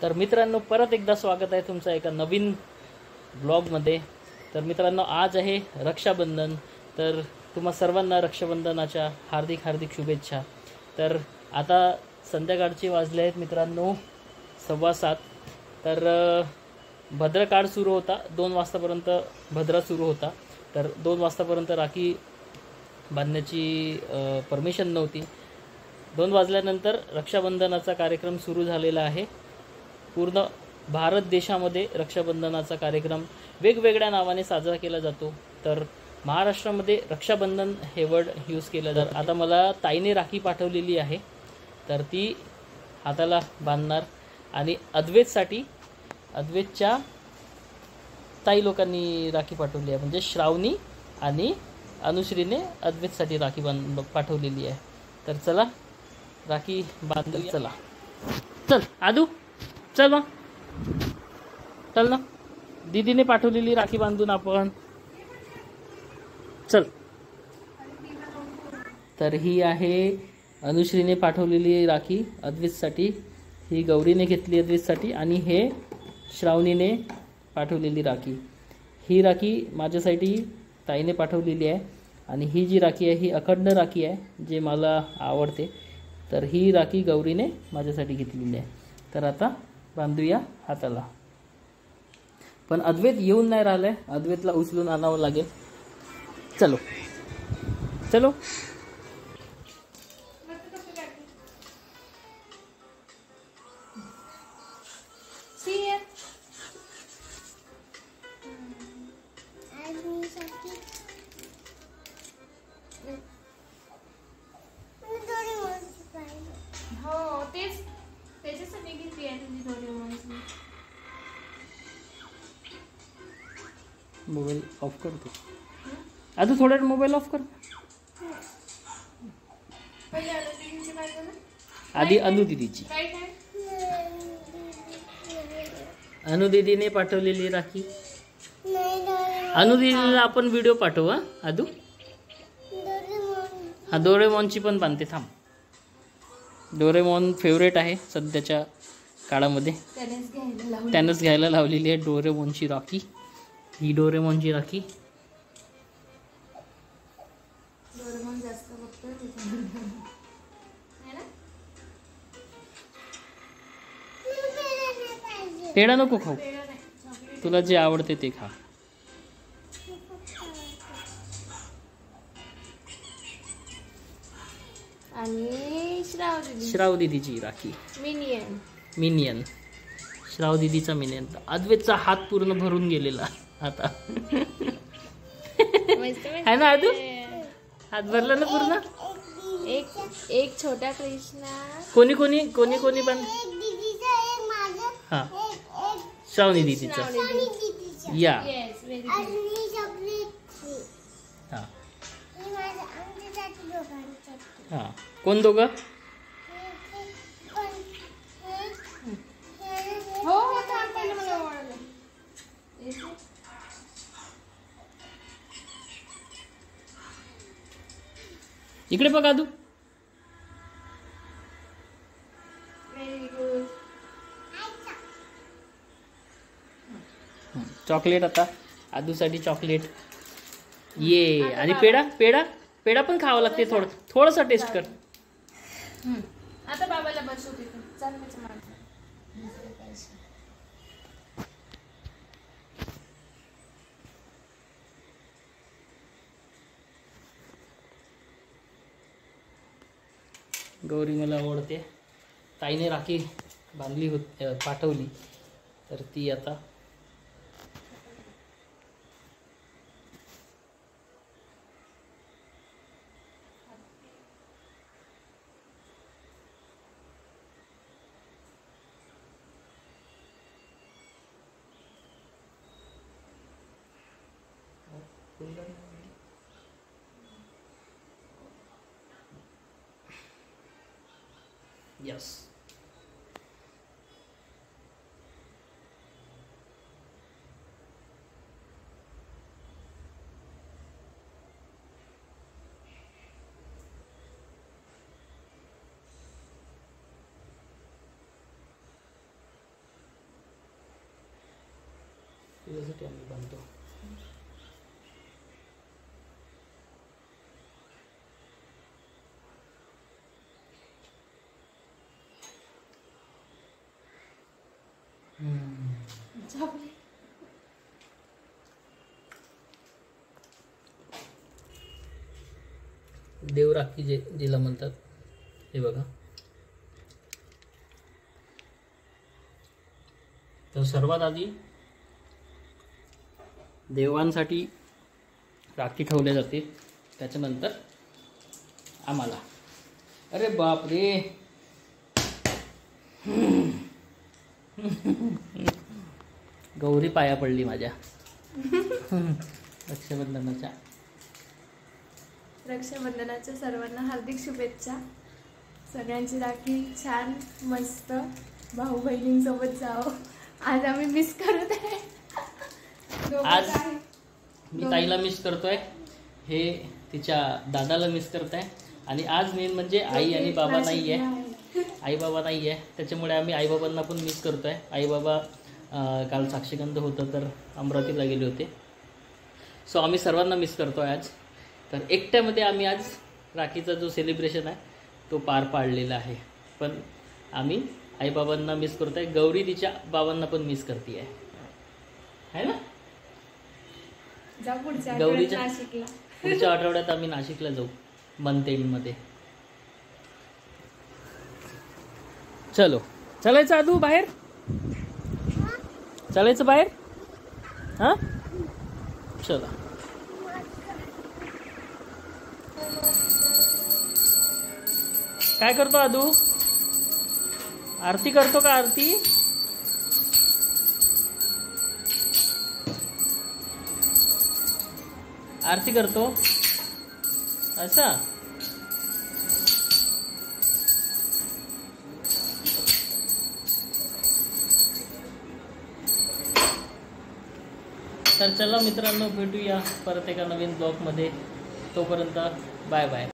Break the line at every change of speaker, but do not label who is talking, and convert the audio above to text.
तर मित्रांनो, परत एकदा स्वागत आहे तुमचं एका नवीन ब्लॉगमध्ये. तर मित्रांनो, आज आहे रक्षाबंधन. तर तुम्हा सर्वांना रक्षाबंधनाच्या हार्दिक हार्दिक शुभेच्छा. तर आता संध्याकाळचे वाजले आहेत मित्रांनो 7:15. तर भद्रकाळ सुरू होता, 2 वाजतापर्यंत भद्रा सुरू होता. तर 2 वाजतापर्यंत राखी बांधण्याची परमिशन नव्हती. 2 वाजल्यानंतर रक्षाबंधनाचा कार्यक्रम सुरू झालेला आहे. पूर्ण भारत देशामध्ये रक्षाबंधनाचा कार्यक्रम वेगवेगळ्या नावाने साजरा केला जातो. तर महाराष्ट्रामध्ये रक्षाबंधन हे वर्ड यूज केलं जातं. आता मला ताईने राखी पाठवलेली आहे, तर ती हाताला बांधणार. आणि अद्वैतच्या ताई लोकांनी राखी पाठवली आहे, म्हणजे श्रावणी आणि अनुश्रीने अद्वैतसाठी राखी पाठवलेली आहे. तर चला राखी बांधू. चला चल आदू, चल मग, चल ना, दीदीने पाठवलेली राखी बांधून आपण. चल. तर ही आहे अनुश्रीने पाठवलेली राखी अद्वैतसाठी, ही गौरीने घेतली अद्वैतसाठी, आणि हे श्रावणीने पाठवलेली राखी. ही राखी माझ्यासाठी ताईने पाठवलेली आहे. आणि ही जी राखी आहे ही अखंड राखी आहे, जे मला आवडते. तर ही राखी गौरीने माझ्यासाठी घेतलेली आहे. तर आता बांधूया हाताला. पण अद्वैत येऊन नाही राहिलाय, अद्वैतला उचलून आणावं लागेल. चलो चलो.
हो, तेच त्याच्यासाठी घेतली आहे तुझी डोरेमॉनची.
मोबाईल ऑफ करतो. आता थोड्या वेळ मोबाईल ऑफ कर.
पहिले आलं तुझी बायको ना,
आधी अनु दीदीची.
काय काय
अनु दीदीने पाठवलेली राखी. अनु दीदीला आपण व्हिडिओ पाठवू. हा आदू, हा डोरेमॉनची पण बांधते. थांब. डोरेमॉन फेवरेट आहे सध्याच्या काळामध्ये, त्यानंच घ्यायला लावलेली आहे डोरेमॉनची राखी. ही डोरेमॉनची राखी.
डोरेमॉन जास्त बघतो है ना.
पेढा नको खाऊ, तुला जे आवडते ते खा.
आणि
श्राव दीदीची राखी. मिनियन. श्राव दीदीचा मिनियन. अद्वैतचा हात पूर्ण भरून गेलेला आता. है ना आदू, हात भरला ना पूर्ण.
एक छोटा कृष्णा.
कोणी पण. हा, श्रावणी दीदीचा. या. हा हा. कोण दोघं?
हो हो, थांब, पहिले मला ओळखलं.
इकडे बघ आदू.
Very good.
चॉकलेट. आता आदूसाठी चॉकलेट. ये. आणि पेढा पण खावं लागते. थोडंसं टेस्ट कर.
आता बाबाला बसवते. चल माझं माणसं.
गौरी मला आवडते. ताईने राखी बांधली पाठवली, तर ती आता यस. तुझ्यासाठी आम्ही बांधतो.
झापले.
देव राखी जिला म्हणतात, हे बघा. तर सर्वात आधी देवांसाठी राखी ठेवले जाते, त्याच्यानंतर आम्हाला. अरे बाप रे, गौरी पाया पडली माझ्या. रक्षाबंधनाच्या
सर्वांना हार्दिक शुभेच्छा. सगळ्यांची राखी छान मस्त भाऊ बहिणींसोबत जाओ. आज आम्ही मिस करत आहे.
आज मी ताईला मिस करतोय, हे तिच्या दादाला मिस करताय. आणि आज मेन म्हणजे आई आणि बाबा नाही आहे, आई बाबा नाही आहे, त्याच्यामुळे आम्ही आई बाबांना पण मिस करतोय. आई बाबा काल साक्षीगंध होतं तर अमरावतीला गेले होते. सो आम्ही सर्वांना मिस करतोय आज. तर एकट्यामध्ये आम्ही आज राखीचा जो सेलिब्रेशन आहे तो पार पाडलेला आहे. पण आम्ही आईबाबांना मिस करतोय. गौरी तिच्या बाबांना पण मिस करते आहे ना. गौरीच्या पुढच्या आठवड्यात आम्ही नाशिकला जाऊ मंथ एंडमध्ये. चलो, चालायचं आदू बाहेर, चालायचं बाहेर. हां चला. काय करतो आदू? आरती करतो का? आरती आरती करतो असा. तर चला मित्रांनो, भेटूया परत एका नवीन ब्लॉगमध्ये. तोपर्यंत बाय बाय.